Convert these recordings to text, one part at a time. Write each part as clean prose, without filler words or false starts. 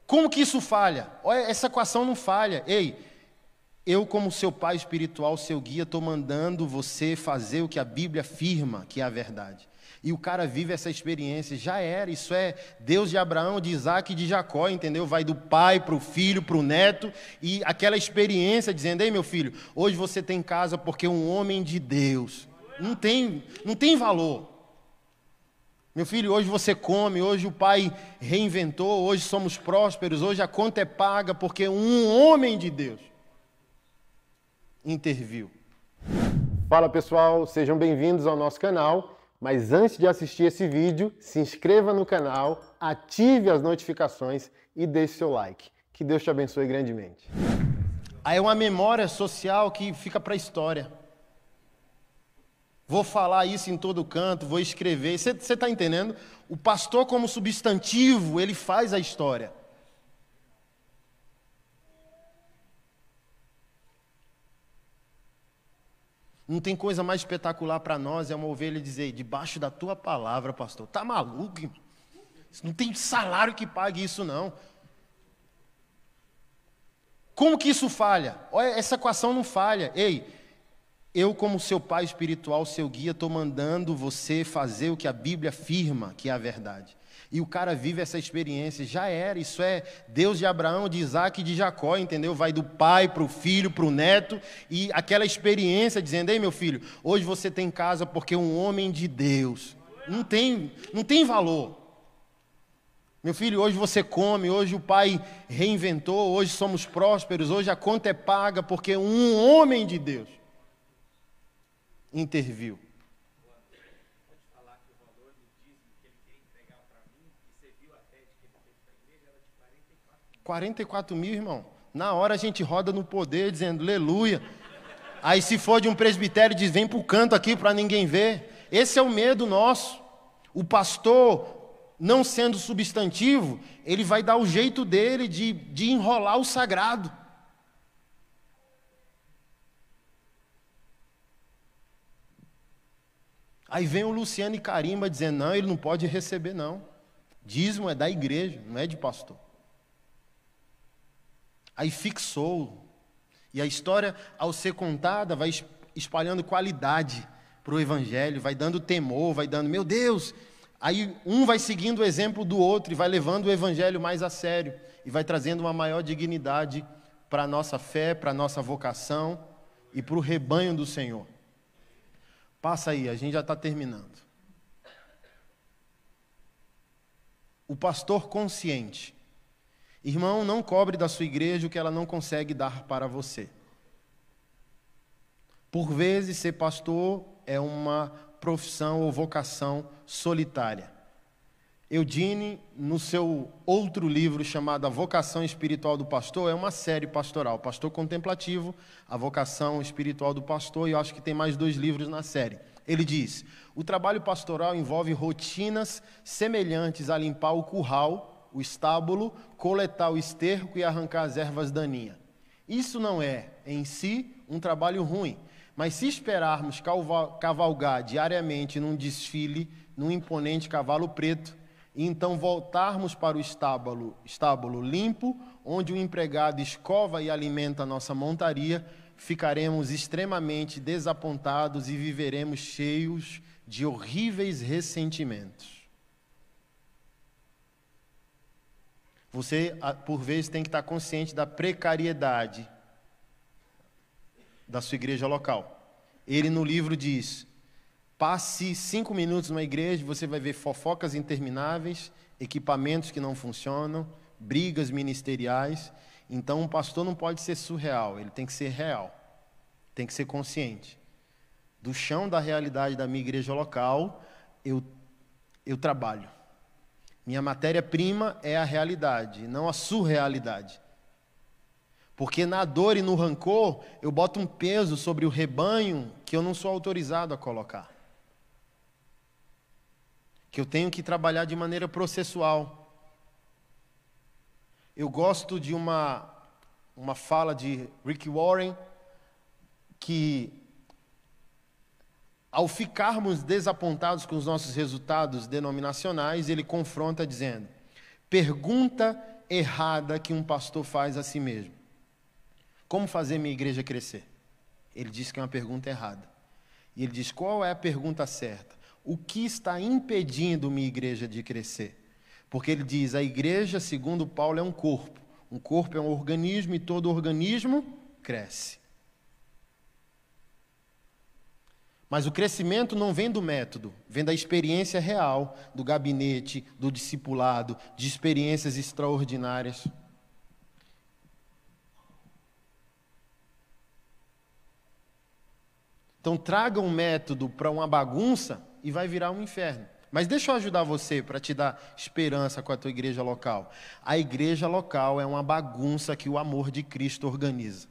Como que isso falha? Olha, essa equação não falha. Ei, eu como seu pai espiritual, seu guia, estou mandando você fazer o que a Bíblia afirma que é a verdade. E o cara vive essa experiência, já era, isso é Deus de Abraão, de Isaac e de Jacó, entendeu? Vai do pai para o filho, para o neto, e aquela experiência dizendo, ei meu filho, hoje você tem casa porque um homem de Deus, não tem valor. Meu filho, hoje você come, hoje o pai reinventou, hoje somos prósperos, hoje a conta é paga porque um homem de Deus interviu. Fala pessoal, sejam bem-vindos ao nosso canal, mas antes de assistir esse vídeo, se inscreva no canal, ative as notificações e deixe seu like. Que Deus te abençoe grandemente. Aí é uma memória social que fica para a história. Vou falar isso em todo canto, vou escrever. Você está entendendo? O pastor como substantivo, ele faz a história. Não tem coisa mais espetacular para nós, é uma ovelha dizer, debaixo da tua palavra, pastor. Tá maluco, irmão? Não tem salário que pague isso, não. Como que isso falha? Olha, essa equação não falha. Ei, eu como seu pai espiritual, seu guia, estou mandando você fazer o que a Bíblia afirma que é a verdade. E o cara vive essa experiência, já era, isso é Deus de Abraão, de Isaac e de Jacó, entendeu? Vai do pai para o filho, para o neto, e aquela experiência dizendo, ei meu filho, hoje você tem casa porque um homem de Deus, não tem valor. Meu filho, hoje você come, hoje o pai reinventou, hoje somos prósperos, hoje a conta é paga porque um homem de Deus interviu. Pode falar que o valor do dízimo que ele queria entregar para mim, e você viu até de que ele fez para a igreja, era de 44 mil, irmão. Na hora a gente roda no poder, dizendo, aleluia. Aí se for de um presbitério, diz, vem para o canto aqui para ninguém ver. Esse é o medo nosso. O pastor, não sendo substantivo, ele vai dar o jeito dele de enrolar o sagrado. Aí vem o Luciano e Carimba dizendo, não, ele não pode receber não. Dízimo é da igreja, não é de pastor. Aí fixou. E a história, ao ser contada, vai espalhando qualidade para o evangelho, vai dando temor, vai dando, meu Deus. Aí um vai seguindo o exemplo do outro e vai levando o evangelho mais a sério. E vai trazendo uma maior dignidade para a nossa fé, para a nossa vocação e para o rebanho do Senhor. Passa aí, a gente já está terminando. O pastor consciente. Irmão, não cobre da sua igreja o que ela não consegue dar para você. Por vezes, ser pastor é uma profissão ou vocação solitária. Eudine, no seu outro livro chamado A Vocação Espiritual do Pastor, é uma série pastoral. Pastor Contemplativo, A Vocação Espiritual do Pastor, e eu acho que tem mais 2 livros na série. Ele diz, o trabalho pastoral envolve rotinas semelhantes a limpar o curral, o estábulo, coletar o esterco e arrancar as ervas daninhas. Isso não é, em si, um trabalho ruim, mas se esperarmos cavalgar diariamente num desfile, num imponente cavalo preto, e então voltarmos para o estábulo limpo, onde o empregado escova e alimenta a nossa montaria, ficaremos extremamente desapontados e viveremos cheios de horríveis ressentimentos. Você, por vezes, tem que estar consciente da precariedade da sua igreja local. Ele no livro diz, passe 5 minutos numa igreja, você vai ver fofocas intermináveis, equipamentos que não funcionam, brigas ministeriais. Então, um pastor não pode ser surreal, ele tem que ser real, tem que ser consciente. Do chão da realidade da minha igreja local, eu trabalho. Minha matéria-prima é a realidade, não a surrealidade. Porque na dor e no rancor, eu boto um peso sobre o rebanho que eu não sou autorizado a colocar. Que eu tenho que trabalhar de maneira processual. Eu gosto de uma fala de Rick Warren, que ao ficarmos desapontados com os nossos resultados denominacionais, ele confronta dizendo, pergunta errada que um pastor faz a si mesmo. Como fazer minha igreja crescer? Ele diz que é uma pergunta errada. E ele diz, qual é a pergunta certa? O que está impedindo minha igreja de crescer? Porque ele diz, a igreja, segundo Paulo, é um corpo. Um corpo é um organismo e todo organismo cresce. Mas o crescimento não vem do método, vem da experiência real, do gabinete, do discipulado, de experiências extraordinárias. Então traga um método para uma bagunça e vai virar um inferno. Mas deixa eu ajudar você para te dar esperança com a tua igreja local. A igreja local é uma bagunça que o amor de Cristo organiza.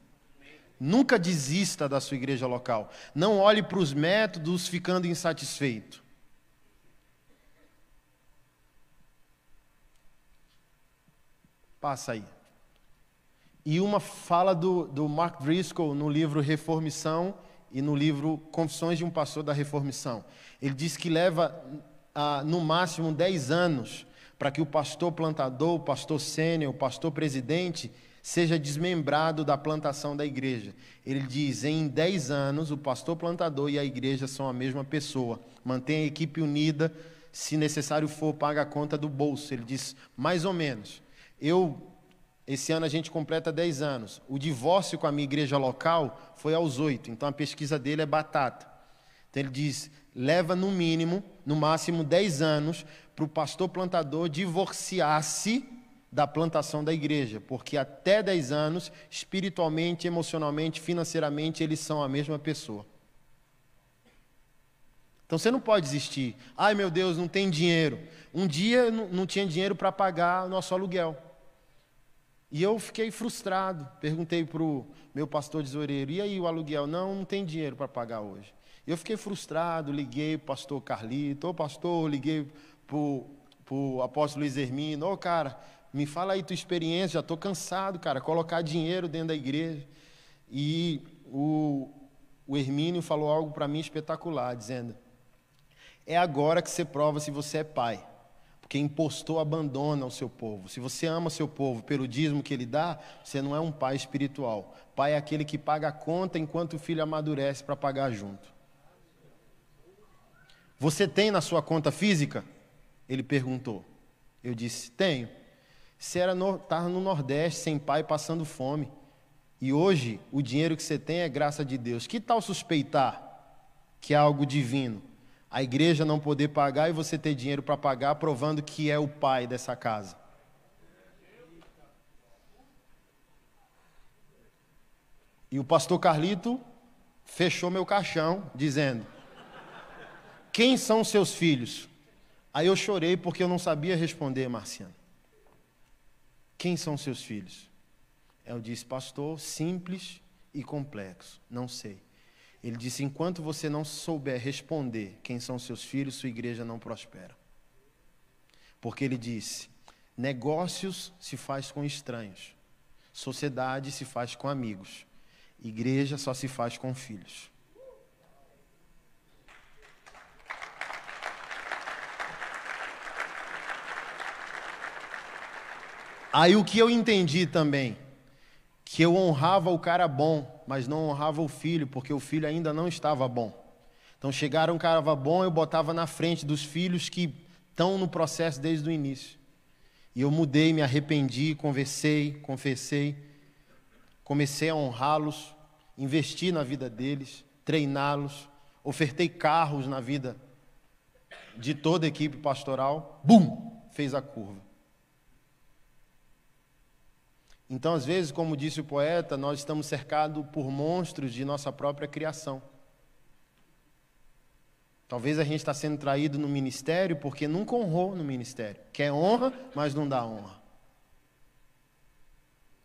Nunca desista da sua igreja local. Não olhe para os métodos ficando insatisfeito. Passa aí. E uma fala do Mark Driscoll no livro Reformição e no livro Confissões de um Pastor da Reformição. Ele diz que leva no máximo 10 anos para que o pastor plantador, o pastor sênior, o pastor presidente seja desmembrado da plantação da igreja. Ele diz, em 10 anos, o pastor plantador e a igreja são a mesma pessoa. Mantém a equipe unida, se necessário for, paga a conta do bolso. Ele diz, mais ou menos. Esse ano a gente completa 10 anos. O divórcio com a minha igreja local foi aos 8, então a pesquisa dele é batata. Então ele diz, leva no mínimo, no máximo 10 anos, para o pastor plantador divorciar-se da plantação da igreja, porque até 10 anos, espiritualmente, emocionalmente, financeiramente, eles são a mesma pessoa. Então você não pode desistir. Ai meu Deus, não tem dinheiro. Um dia não tinha dinheiro para pagar o nosso aluguel. E eu fiquei frustrado. Perguntei para o meu pastor tesoureiro, e aí o aluguel? Não tem dinheiro para pagar hoje. Eu fiquei frustrado, liguei para o pastor Carlito, pastor, liguei para o apóstolo Luiz Hermino, cara, me fala aí tua experiência, já estou cansado, cara, colocar dinheiro dentro da igreja. E o Hermínio falou algo para mim espetacular, dizendo, é agora que você prova se você é pai, porque impostor abandona o seu povo. Se você ama o seu povo pelo dízimo que ele dá, você não é um pai espiritual. Pai é aquele que paga a conta enquanto o filho amadurece para pagar junto. Você tem na sua conta física? Ele perguntou. Eu disse, tenho. Você estava no Nordeste, sem pai, passando fome. E hoje, o dinheiro que você tem é graça de Deus. Que tal suspeitar que é algo divino? A igreja não poder pagar e você ter dinheiro para pagar, provando que é o pai dessa casa. E o pastor Carlito fechou meu caixão, dizendo, quem são seus filhos? Aí eu chorei porque eu não sabia responder, Marciano. Quem são seus filhos? Eu disse, pastor, simples e complexo, não sei. Ele disse, enquanto você não souber responder quem são seus filhos, sua igreja não prospera. Porque ele disse, negócios se faz com estranhos, sociedade se faz com amigos, igreja só se faz com filhos. Aí o que eu entendi também, que eu honrava o cara bom, mas não honrava o filho, porque o filho ainda não estava bom. Então chegaram um cara bom, eu botava na frente dos filhos que estão no processo desde o início. E eu mudei, me arrependi, confessei, comecei a honrá-los, investi na vida deles, treiná-los, ofertei carros na vida de toda a equipe pastoral, fez a curva. Então, às vezes, como disse o poeta, nós estamos cercados por monstros de nossa própria criação. Talvez a gente está sendo traído no ministério porque nunca honrou no ministério. Quer honra, mas não dá honra.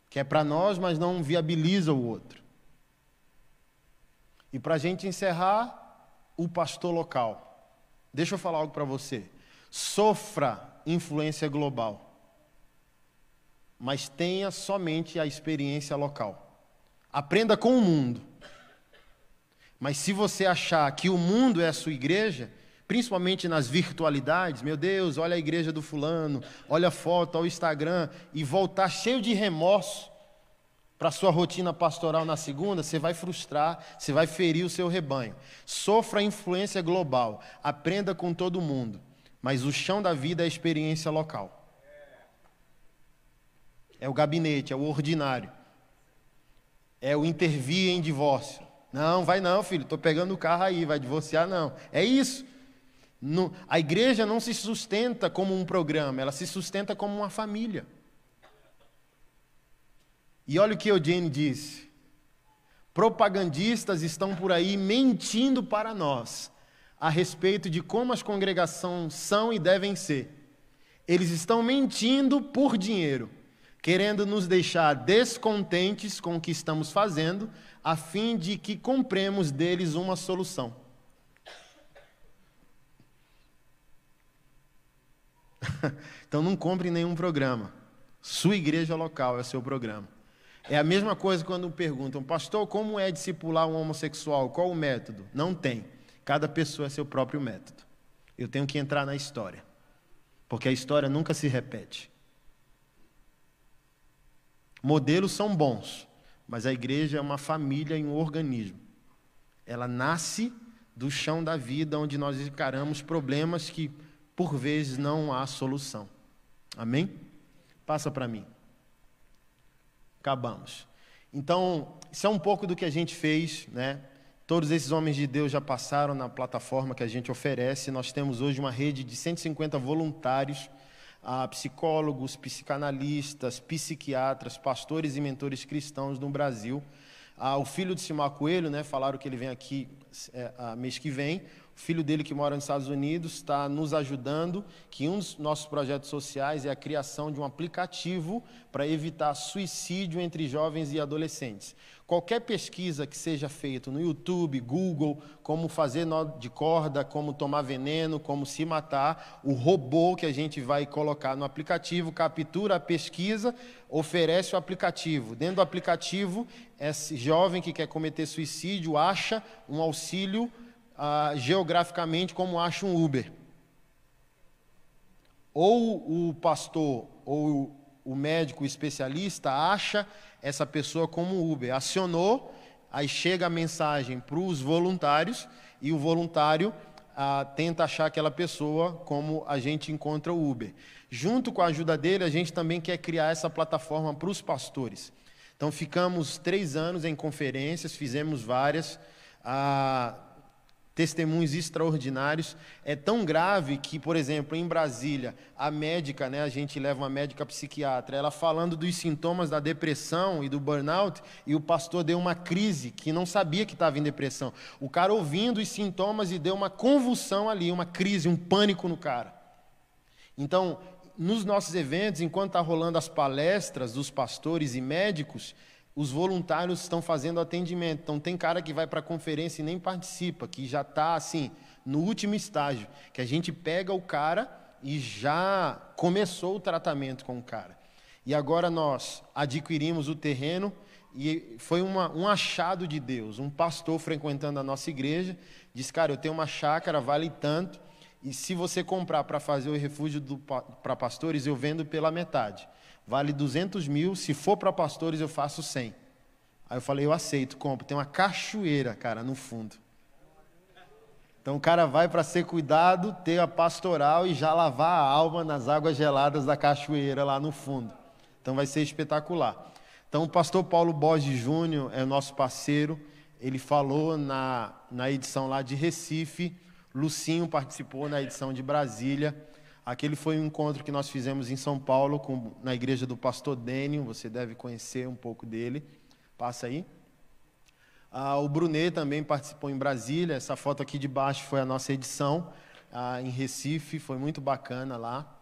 Quer para nós, mas não viabiliza o outro. E para a gente encerrar, o pastor local. Deixa eu falar algo para você. Sofra influência global, mas tenha somente a experiência local. Aprenda com o mundo. Mas se você achar que o mundo é a sua igreja, principalmente nas virtualidades, meu Deus, olha a igreja do fulano, olha a foto, olha o Instagram, e voltar cheio de remorso para a sua rotina pastoral na segunda, você vai frustrar, você vai ferir o seu rebanho. Sofra a influência global, aprenda com todo mundo, mas o chão da vida é a experiência local. É o gabinete, é o ordinário. É o intervir em divórcio. Não, vai não, filho, estou pegando o carro aí, vai divorciar não. É isso. A igreja não se sustenta como um programa, ela se sustenta como uma família. E olha o que Eugene disse. Propagandistas estão por aí mentindo para nós a respeito de como as congregações são e devem ser. Eles estão mentindo por dinheiro, querendo nos deixar descontentes com o que estamos fazendo, a fim de que compremos deles uma solução. Então não compre nenhum programa. Sua igreja local é o seu programa. É a mesma coisa quando perguntam, pastor, como é discipular um homossexual? Qual o método? Não tem. Cada pessoa é seu próprio método. Eu tenho que entrar na história, porque a história nunca se repete. Modelos são bons, mas a igreja é uma família e um organismo. Ela nasce do chão da vida, onde nós encaramos problemas que, por vezes, não há solução. Amém? Passa para mim. Acabamos. Então, isso é um pouco do que a gente fez, né? Todos esses homens de Deus já passaram na plataforma que a gente oferece. Nós temos hoje uma rede de 150 voluntários, psicólogos, psicanalistas, psiquiatras, pastores e mentores cristãos no Brasil. O filho de Simar Coelho, né, falaram que ele vem aqui mês que vem. O filho dele, que mora nos Estados Unidos, está nos ajudando, que um dos nossos projetos sociais é a criação de um aplicativo para evitar suicídio entre jovens e adolescentes. Qualquer pesquisa que seja feita no YouTube, Google, como fazer nó de corda, como tomar veneno, como se matar, o robô que a gente vai colocar no aplicativo captura a pesquisa, oferece o aplicativo. Dentro do aplicativo, esse jovem que quer cometer suicídio acha um auxílio geograficamente, como acha um Uber. Ou o pastor ou o médico especialista acha essa pessoa como Uber. Acionou, aí chega a mensagem para os voluntários e o voluntário tenta achar aquela pessoa como a gente encontra o Uber. Junto com a ajuda dele, a gente também quer criar essa plataforma para os pastores. Então, ficamos 3 anos em conferências, fizemos várias, testemunhos extraordinários. É tão grave que, por exemplo, em Brasília, a médica, né, a gente leva uma médica psiquiatra, ela falando dos sintomas da depressão e do burnout, e o pastor deu uma crise, que não sabia que estava em depressão. O cara ouvindo os sintomas e deu uma convulsão ali, uma crise, um pânico no cara. Então, nos nossos eventos, enquanto está rolando as palestras dos pastores e médicos, os voluntários estão fazendo atendimento. Então, tem cara que vai para a conferência e nem participa, que já está, assim, no último estágio, que a gente pega o cara e já começou o tratamento com o cara. E agora nós adquirimos o terreno e foi um achado de Deus. Um pastor frequentando a nossa igreja disse, cara, eu tenho uma chácara, vale tanto, e se você comprar para fazer o refúgio para pastores, eu vendo pela metade. Vale 200 mil, se for para pastores eu faço 100. Aí eu falei, eu aceito, compro. Tem uma cachoeira, cara, no fundo. Então o cara vai para ser cuidado, ter a pastoral e já lavar a alma nas águas geladas da cachoeira lá no fundo. Então vai ser espetacular. Então o pastor Paulo Borges Júnior é o nosso parceiro. Ele falou na edição lá de Recife. Lucinho participou na edição de Brasília. Aquele foi um encontro que nós fizemos em São Paulo, na igreja do pastor Dênio, você deve conhecer um pouco dele. Passa aí. O Brunet também participou em Brasília, essa foto aqui de baixo foi a nossa edição em Recife, foi muito bacana lá.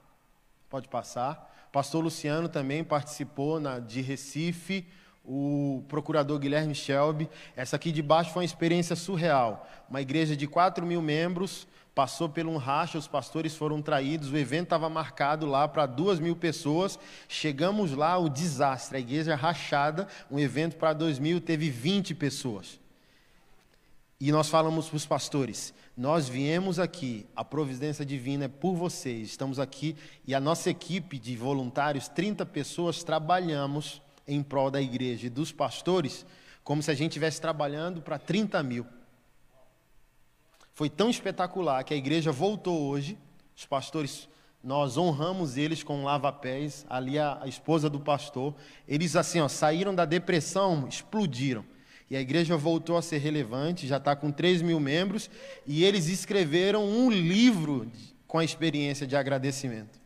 Pode passar. Pastor Luciano também participou de Recife, o procurador Guilherme Shelby. Essa aqui de baixo foi uma experiência surreal. Uma igreja de 4.000 membros, passou por um racha, os pastores foram traídos, o evento estava marcado lá para 2.000 pessoas, chegamos lá, o desastre, a igreja rachada, um evento para 2.000, teve 20 pessoas. E nós falamos para os pastores, nós viemos aqui, a providência divina é por vocês, estamos aqui, e a nossa equipe de voluntários, 30 pessoas, trabalhamos em prol da igreja e dos pastores, como se a gente estivesse trabalhando para 30 mil. Foi tão espetacular que a igreja voltou hoje, os pastores, nós honramos eles com um lava-pés, ali a esposa do pastor, eles assim, ó, saíram da depressão, explodiram. E a igreja voltou a ser relevante, já está com 3 mil membros, e eles escreveram um livro com a experiência de agradecimento.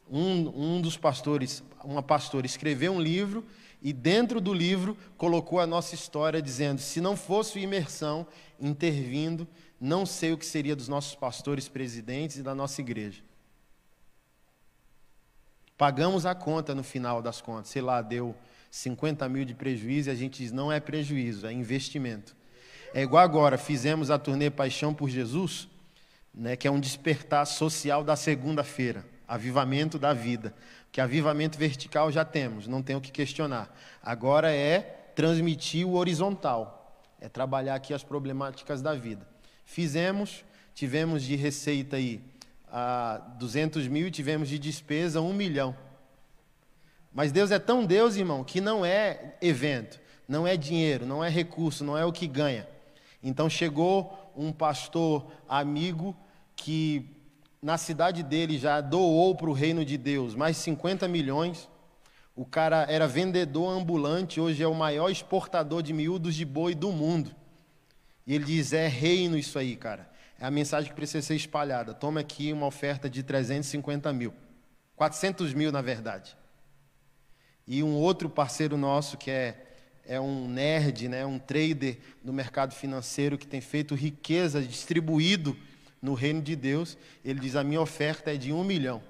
Um dos pastores, uma pastora, escreveu um livro, e dentro do livro colocou a nossa história, dizendo, se não fosse imersão, intervindo, não sei o que seria dos nossos pastores presidentes e da nossa igreja. Pagamos a conta no final das contas, sei lá, deu 50 mil de prejuízo, e a gente diz, não é prejuízo, é investimento. É igual agora, fizemos a turnê Paixão por Jesus, né, que é um despertar social da segunda-feira, avivamento da vida, que avivamento vertical já temos, não tem o que questionar. Agora é transmitir o horizontal, é trabalhar aqui as problemáticas da vida. Fizemos, tivemos de receita aí 200 mil e tivemos de despesa 1 milhão. Mas Deus é tão Deus, irmão, que não é evento, não é dinheiro, não é recurso, não é o que ganha. Então chegou um pastor amigo que na cidade dele já doou para o reino de Deus mais 50 milhões. O cara era vendedor ambulante, hoje é o maior exportador de miúdos de boi do mundo. E ele diz, é reino isso aí, cara. É a mensagem que precisa ser espalhada. Toma aqui uma oferta de 350 mil. 400 mil, na verdade. E um outro parceiro nosso, que é um nerd, né, um trader no mercado financeiro, que tem feito riqueza distribuído no reino de Deus, ele diz, a minha oferta é de 1 milhão.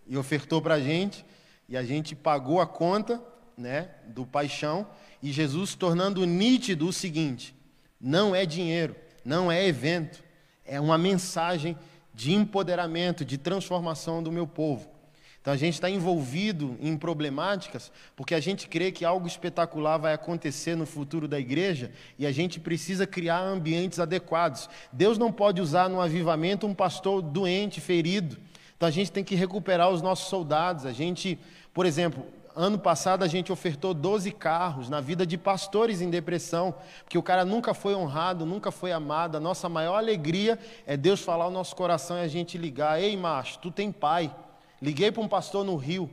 E ofertou para a gente, e a gente pagou a conta, né, do Paixão, e Jesus tornando nítido o seguinte, não é dinheiro, não é evento, é uma mensagem de empoderamento, de transformação do meu povo. Então a gente está envolvido em problemáticas porque a gente crê que algo espetacular vai acontecer no futuro da igreja e a gente precisa criar ambientes adequados. Deus não pode usar no avivamento um pastor doente, ferido. Então a gente tem que recuperar os nossos soldados. A gente, por exemplo, ano passado a gente ofertou 12 carros na vida de pastores em depressão, porque o cara nunca foi honrado, nunca foi amado. A nossa maior alegria é Deus falar o nosso coração e a gente ligar, ei macho, tu tem pai. Liguei para um pastor no Rio,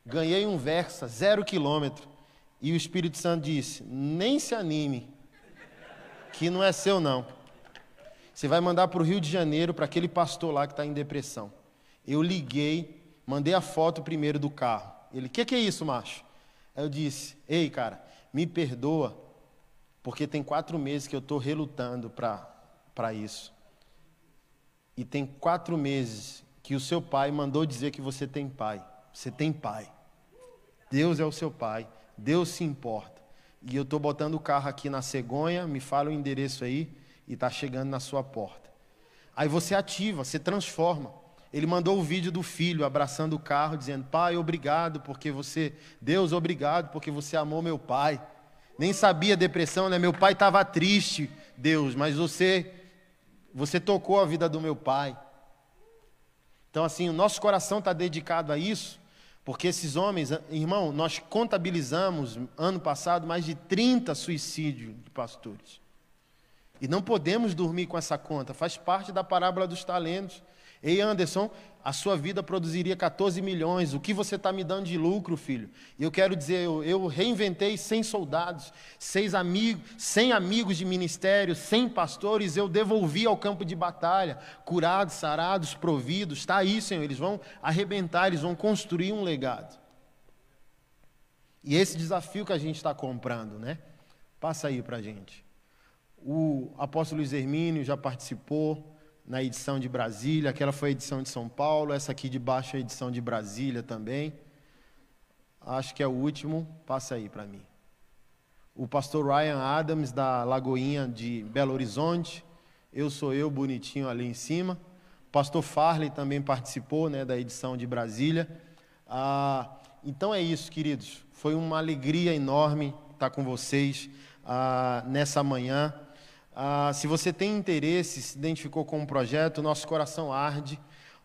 ganhei um Versa, 0 quilômetro, e o Espírito Santo disse, nem se anime, que não é seu não. Você vai mandar para o Rio de Janeiro, para aquele pastor lá que está em depressão. Eu liguei, mandei a foto primeiro do carro. Ele, que é isso, macho? Aí eu disse, ei, cara, me perdoa, porque tem 4 meses que eu estou relutando para isso. E tem 4 meses que o seu pai mandou dizer que você tem pai. Você tem pai. Deus é o seu pai. Deus se importa. E eu estou botando o carro aqui na cegonha, me fala o endereço aí, e está chegando na sua porta. Aí você ativa, você transforma. Ele mandou o vídeo do filho abraçando o carro, dizendo, pai, obrigado, porque você... Deus, obrigado, porque você amou meu pai. Nem sabia a depressão, né? Meu pai estava triste, Deus, mas você tocou a vida do meu pai. Então, assim, o nosso coração está dedicado a isso, porque esses homens, irmão, nós contabilizamos, ano passado, mais de 30 suicídios de pastores. E não podemos dormir com essa conta, faz parte da parábola dos talentos. Ei, Anderson, a sua vida produziria 14 milhões, o que você está me dando de lucro, filho? E eu quero dizer, eu reinventei 100 soldados, 100 amigos de ministério, 100 pastores, eu devolvi ao campo de batalha, curados, sarados, providos, está aí, Senhor, eles vão arrebentar, eles vão construir um legado. E esse desafio que a gente está comprando, né? Passa aí para a gente. O apóstolo Luiz Hermínio já participou na edição de Brasília, aquela foi a edição de São Paulo, essa aqui de baixo é a edição de Brasília também. Acho que é o último, passa aí para mim. O pastor Ryan Adams, da Lagoinha de Belo Horizonte, sou eu, bonitinho ali em cima. O pastor Farley também participou, né, da edição de Brasília. Então é isso, queridos, foi uma alegria enorme estar com vocês nessa manhã. Se você tem interesse, se identificou com um projeto, nosso coração arde.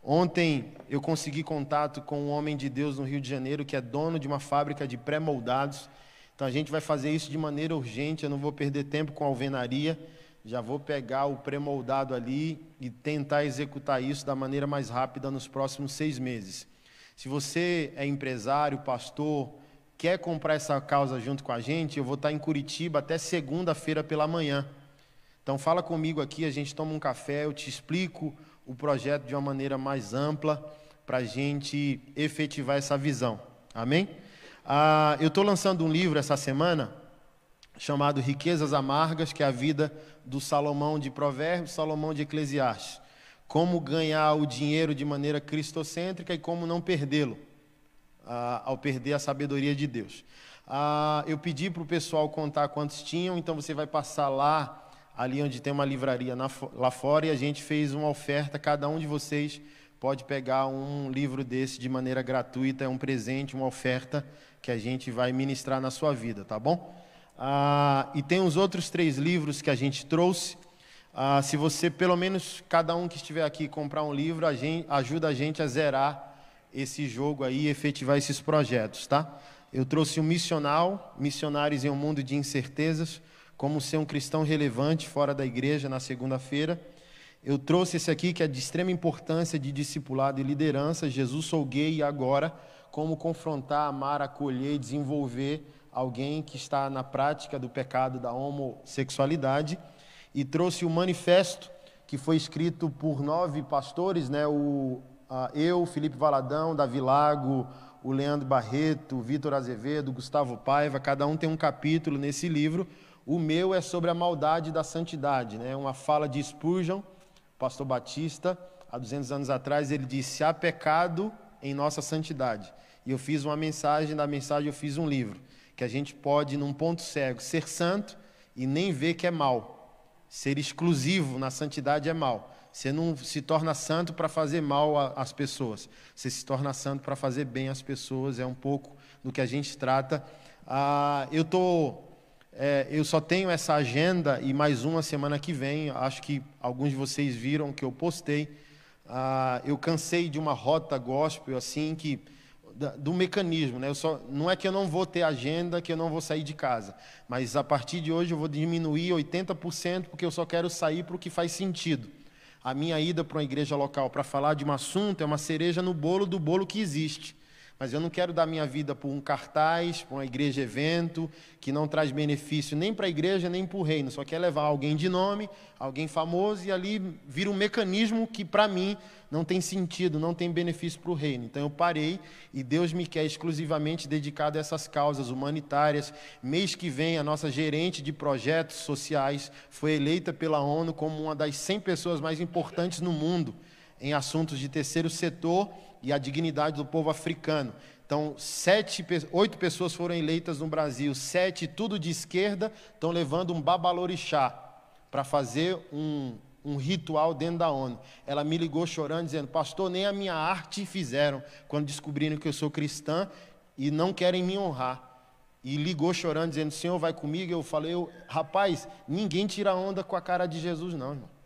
Ontem eu consegui contato com um homem de Deus no Rio de Janeiro, que é dono de uma fábrica de pré-moldados. Então a gente vai fazer isso de maneira urgente, eu não vou perder tempo com a alvenaria, já vou pegar o pré-moldado ali e tentar executar isso da maneira mais rápida nos próximos 6 meses. Se você é empresário, pastor, quer comprar essa causa junto com a gente, eu vou estar em Curitiba até segunda-feira pela manhã. Então fala comigo aqui, a gente toma um café, eu te explico o projeto de uma maneira mais ampla para a gente efetivar essa visão. Amém? Eu estou lançando um livro essa semana chamado Riquezas Amargas, que é a vida do Salomão de Provérbios, Salomão de Eclesiastes. Como ganhar o dinheiro de maneira cristocêntrica e como não perdê-lo, ao perder a sabedoria de Deus. Eu pedi para o pessoal contar quantos tinham, então você vai passar lá, ali onde tem uma livraria lá fora, e a gente fez uma oferta, cada um de vocês pode pegar um livro desse de maneira gratuita, é um presente, uma oferta que a gente vai ministrar na sua vida, tá bom? E tem os outros 3 livros que a gente trouxe. Se você, pelo menos cada um que estiver aqui, comprar um livro, ajuda a gente a zerar esse jogo aí e efetivar esses projetos, tá? Eu trouxe um missional, Missionários em um Mundo de Incertezas, como ser um cristão relevante fora da igreja, na segunda-feira. Eu trouxe esse aqui, que é de extrema importância de discipulado e liderança, Jesus Sou Gay e Agora, como confrontar, amar, acolher e desenvolver alguém que está na prática do pecado da homossexualidade. E trouxe o manifesto, que foi escrito por 9 pastores, né? Eu, Felipe Valadão, Davi Lago, o Leandro Barreto, o Vitor Azevedo, Gustavo Paiva, cada um tem um capítulo nesse livro. O meu é sobre a maldade da santidade, né? Uma fala de Spurgeon, pastor batista, há 200 anos atrás, ele disse: há pecado em nossa santidade. E eu fiz uma mensagem, da mensagem eu fiz um livro, que a gente pode, num ponto cego, ser santo e nem ver que é mal. Ser exclusivo na santidade é mal. Você não se torna santo para fazer mal às pessoas. Você se torna santo para fazer bem às pessoas. É um pouco do que a gente trata. Eu só tenho essa agenda e mais uma semana que vem. Acho que alguns de vocês viram que eu postei. Eu cansei de uma rota gospel assim do mecanismo, né? Não é que eu não vou ter agenda, que eu não vou sair de casa, mas a partir de hoje eu vou diminuir 80% porque eu só quero sair para o que faz sentido. A minha ida para uma igreja local para falar de um assunto é uma cereja no bolo do bolo que existe. Mas eu não quero dar minha vida por um cartaz, por uma igreja evento, que não traz benefício nem para a igreja, nem para o reino. Só quer levar alguém de nome, alguém famoso, e ali vira um mecanismo que, para mim, não tem sentido, não tem benefício para o reino. Então eu parei e Deus me quer exclusivamente dedicado a essas causas humanitárias. Mês que vem, a nossa gerente de projetos sociais foi eleita pela ONU como uma das 100 pessoas mais importantes no mundo em assuntos de terceiro setor e a dignidade do povo africano. Então, 8 pessoas foram eleitas no Brasil, 7, tudo de esquerda, estão levando um babalorixá para fazer um ritual dentro da ONU. Ela me ligou chorando, dizendo: pastor, nem a minha arte fizeram, quando descobriram que eu sou cristã e não querem me honrar. E ligou chorando, dizendo: senhor, vai comigo? Eu falei: rapaz, ninguém tira onda com a cara de Jesus, não, irmão.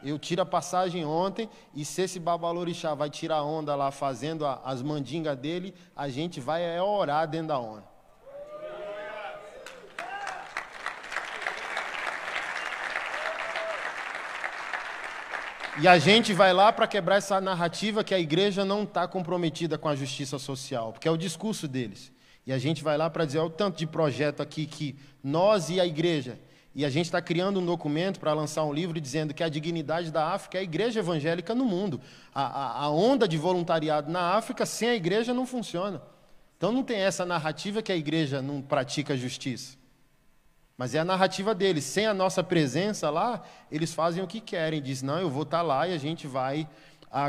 Eu tiro a passagem ontem, e se esse babalorixá vai tirar onda lá fazendo as mandingas dele, a gente vai orar dentro da ONU. E a gente vai lá para quebrar essa narrativa que a igreja não está comprometida com a justiça social, porque é o discurso deles. E a gente vai lá para dizer: olha o tanto de projeto aqui que nós e a igreja... E a gente está criando um documento para lançar um livro dizendo que a dignidade da África é a igreja evangélica no mundo. A onda de voluntariado na África, sem a igreja, não funciona. Então não tem essa narrativa que a igreja não pratica justiça. Mas é a narrativa deles. Sem a nossa presença lá, eles fazem o que querem. Dizem: não, eu vou estar lá e a gente vai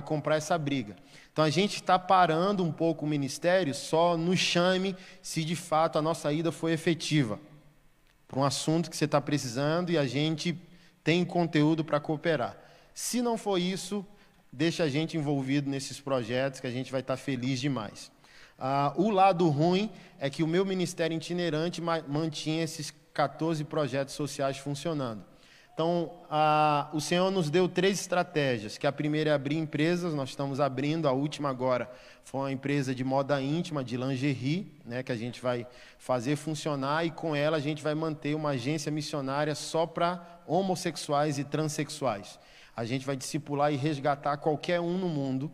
comprar essa briga. Então a gente está parando um pouco o ministério, só nos chame se de fato a nossa ida foi efetiva para um assunto que você está precisando e a gente tem conteúdo para cooperar. Se não for isso, deixa a gente envolvido nesses projetos que a gente vai estar feliz demais. O lado ruim é que o meu ministério itinerante mantinha esses 14 projetos sociais funcionando. Então, o Senhor nos deu 3 estratégias, que a primeira é abrir empresas, nós estamos abrindo, a última agora foi uma empresa de moda íntima, de lingerie, né, que a gente vai fazer funcionar, e com ela a gente vai manter uma agência missionária só para homossexuais e transexuais. A gente vai discipular e resgatar qualquer um no mundo.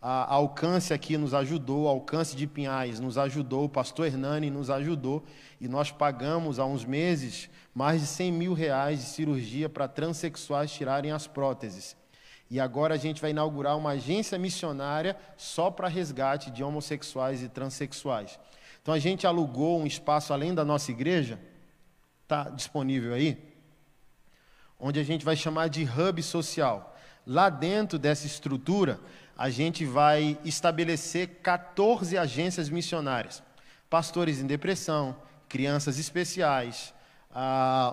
A Alcance aqui nos ajudou, a Alcance de Pinhais nos ajudou, o pastor Hernani nos ajudou, e nós pagamos há uns meses mais de 100 mil reais de cirurgia para transexuais tirarem as próteses. E agora a gente vai inaugurar uma agência missionária só para resgate de homossexuais e transexuais. Então a gente alugou um espaço além da nossa igreja, está disponível aí, onde a gente vai chamar de hub social. Lá dentro dessa estrutura, a gente vai estabelecer 14 agências missionárias. Pastores em depressão, crianças especiais,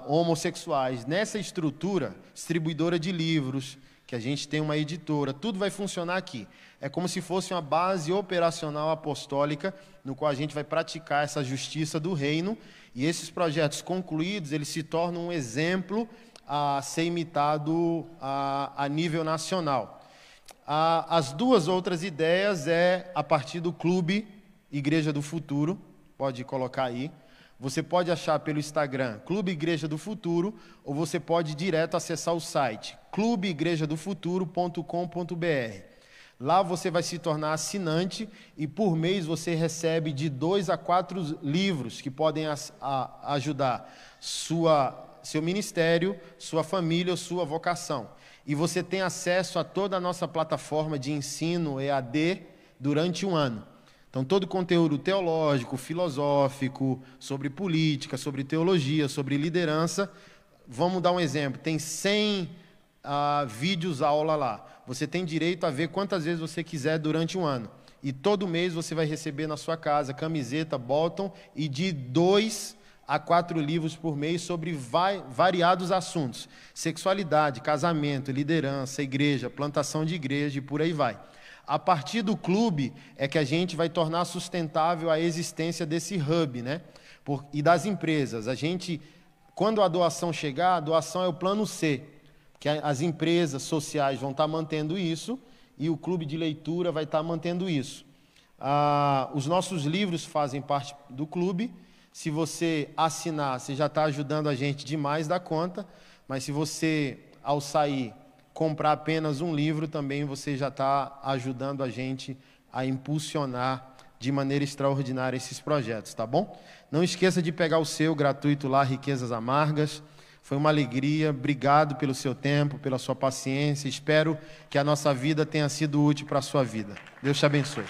homossexuais. Nessa estrutura, distribuidora de livros, que a gente tem uma editora, tudo vai funcionar aqui. É como se fosse uma base operacional apostólica, no qual a gente vai praticar essa justiça do reino, e esses projetos concluídos, eles se tornam um exemplo a ser imitado a nível nacional. As 2 outras ideias é a partir do Clube Igreja do Futuro, pode colocar aí. Você pode achar pelo Instagram Clube Igreja do Futuro, ou você pode direto acessar o site clubeigrejadofuturo.com.br. Lá você vai se tornar assinante e por mês você recebe de 2 a 4 livros que podem ajudar seu ministério, sua família ou sua vocação. E você tem acesso a toda a nossa plataforma de ensino EAD durante um ano. Então, todo o conteúdo teológico, filosófico, sobre política, sobre teologia, sobre liderança. Vamos dar um exemplo. Tem 100 vídeos aula lá. Você tem direito a ver quantas vezes você quiser durante um ano. E todo mês você vai receber na sua casa camiseta, bottom e de 2 a 4 livros por mês sobre variados assuntos. Sexualidade, casamento, liderança, igreja, plantação de igreja e por aí vai. A partir do clube é que a gente vai tornar sustentável a existência desse hub, né? E das empresas. Quando a doação chegar, a doação é o plano C, que as empresas sociais vão estar mantendo isso e o clube de leitura vai estar mantendo isso. Os nossos livros fazem parte do clube. Se você assinar, você já está ajudando a gente demais da conta, mas se você, ao sair, comprar apenas um livro, também você já está ajudando a gente a impulsionar de maneira extraordinária esses projetos, tá bom? Não esqueça de pegar o seu gratuito lá, Riquezas Amargas. Foi uma alegria, obrigado pelo seu tempo, pela sua paciência. Espero que a nossa vida tenha sido útil para a sua vida. Deus te abençoe.